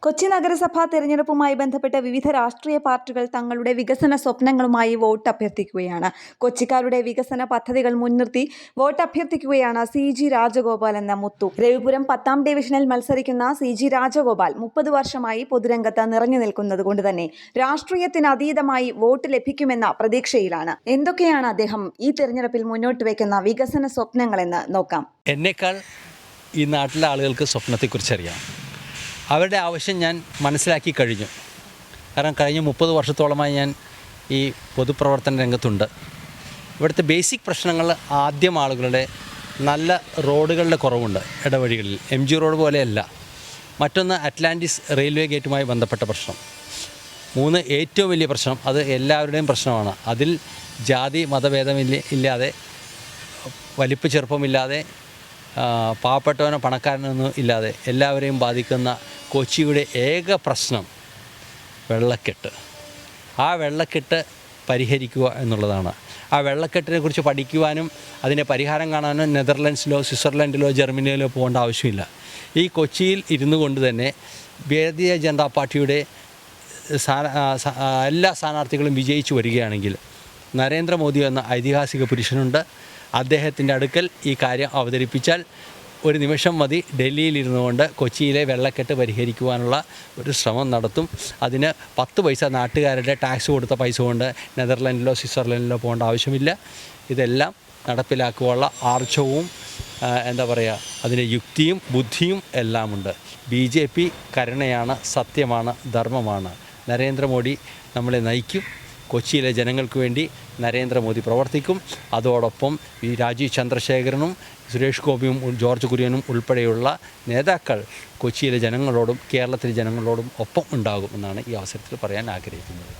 കൊച്ചി നഗരസഭാ തെരഞ്ഞെടുപ്പുമായി ബന്ധപ്പെട്ട് വിവിധ രാഷ്ട്രീയ പാർട്ടികൾ തങ്ങളുടെ വികസന സ്വപ്നങ്ങളുമായി വോട്ട് അഭ്യർത്ഥിക്കുകയാണ്. കൊച്ചിക്കാരുടെ വികസന പദ്ധതികൾ മുൻനിർത്തി വോട്ട് അഭ്യർത്ഥിക്കുകയാണ് CG രാജഗോപാൽ എന്ന മുത്തു. രവിപുരം 10ാം ഡിവിഷനിൽ മത്സരിക്കുന്ന CG രാജഗോപാൽ 30 വർഷമായി പൊതുരംഗത്ത് നിറഞ്ഞു നിൽക്കുന്നത് കൊണ്ട് തന്നെ രാഷ്ട്രീയത്തിന് അതീതമായി വോട്ട് ലഭിക്കുമെന്ന പ്രതീക്ഷയിലാണ്. എന്തൊക്കെയാണ് അദ്ദേഹം ഈ തെരഞ്ഞെടുപ്പിൽ മുന്നോട്ട് വയ്ക്കുന്ന വികസന സ്വപ്നങ്ങളെന്ന് നോക്കാം. എന്നേക്കാൾ ഈ നാട്ടിലെ ആളുകൾക്ക് സ്വപ്നത്തെക്കുറിച്ചറിയാം. അവരുടെ ആവശ്യം ഞാൻ മനസ്സിലാക്കി കഴിഞ്ഞു. കാരണം കഴിഞ്ഞ 30 വർഷത്തോളമായി ഞാൻ ഈ പൊതുപ്രവർത്തന രംഗത്തുണ്ട്. ഇവിടുത്തെ ബേസിക് പ്രശ്നങ്ങൾ ആദ്യം ആളുകളുടെ നല്ല റോഡുകളുടെ കുറവുണ്ട്. ഇടവഴികളിൽ MG റോഡ് പോലെയല്ല. മറ്റൊന്ന് അറ്റ്ലാന്റിസ് റെയിൽവേ ഗേറ്റുമായി ബന്ധപ്പെട്ട പ്രശ്നം. 3 ഏറ്റവും വലിയ പ്രശ്നം, അത് എല്ലാവരുടെയും പ്രശ്നമാണ്. അതിൽ ജാതി മതഭേദമില്ലാതെ വലിപ്പ ചെറുപ്പമില്ലാതെ പാവപ്പെട്ടവനോ പണക്കാരനൊന്നും ഇല്ലാതെ എല്ലാവരെയും ബാധിക്കുന്ന കൊച്ചിയുടെ ഏക പ്രശ്നം വെള്ളക്കെട്ട്. ആ വെള്ളക്കെട്ട് പരിഹരിക്കുക എന്നുള്ളതാണ്. ആ വെള്ളക്കെട്ടിനെ കുറിച്ച് പഠിക്കുവാനും അതിൻ്റെ പരിഹാരം കാണാനും നെതർലൻഡ്സിലോ സ്വിറ്റ്സർലൻഡിലോ ജർമ്മനിയിലോ പോകേണ്ട ആവശ്യമില്ല. ഈ കൊച്ചിയിൽ ഇരുന്നു കൊണ്ട് തന്നെ ഭാരതീയ ജനതാ പാർട്ടിയുടെ എല്ലാ സ്ഥാനാർത്ഥികളും വിജയിച്ചു വരികയാണെങ്കിൽ നരേന്ദ്രമോദി എന്ന ഐതിഹാസിക പുരുഷനുണ്ട്. അദ്ദേഹത്തിൻ്റെ അടുക്കൽ ഈ കാര്യം അവതരിപ്പിച്ചാൽ ഒരു നിമിഷം മതി ഡൽഹിയിലിരുന്നു കൊണ്ട് കൊച്ചിയിലെ വെള്ളക്കെട്ട് പരിഹരിക്കുവാനുള്ള ഒരു ശ്രമം നടത്തും. അതിന് 10 പൈസ നാട്ടുകാരുടെ ടാക്സ് കൊടുത്ത പൈസ കൊണ്ട് നെതർലൻഡിലോ സ്വിറ്റ്സർലൻഡിലോ പോകേണ്ട ആവശ്യമില്ല. ഇതെല്ലാം നടപ്പിലാക്കുവാനുള്ള ആർജവും അതിൻ്റെ യുക്തിയും ബുദ്ധിയും എല്ലാമുണ്ട്. BJP കരുണയാണ്, സത്യമാണ്, ധർമ്മമാണ്. നരേന്ദ്രമോദി നമ്മളെ നയിക്കും. കൊച്ചിയിലെ ജനങ്ങൾക്ക് വേണ്ടി നരേന്ദ്രമോദി പ്രവർത്തിക്കും. അതോടൊപ്പം ഈ രാജീവ് ചന്ദ്രശേഖരനും സുരേഷ് ഗോപിയും ജോർജ് കുര്യനും ഉൾപ്പെടെയുള്ള നേതാക്കൾ കൊച്ചിയിലെ ജനങ്ങളോടും കേരളത്തിലെ ജനങ്ങളോടും ഒപ്പം ഉണ്ടാകുമെന്നാണ് ഈ അവസരത്തിൽ പറയാൻ ആഗ്രഹിക്കുന്നത്.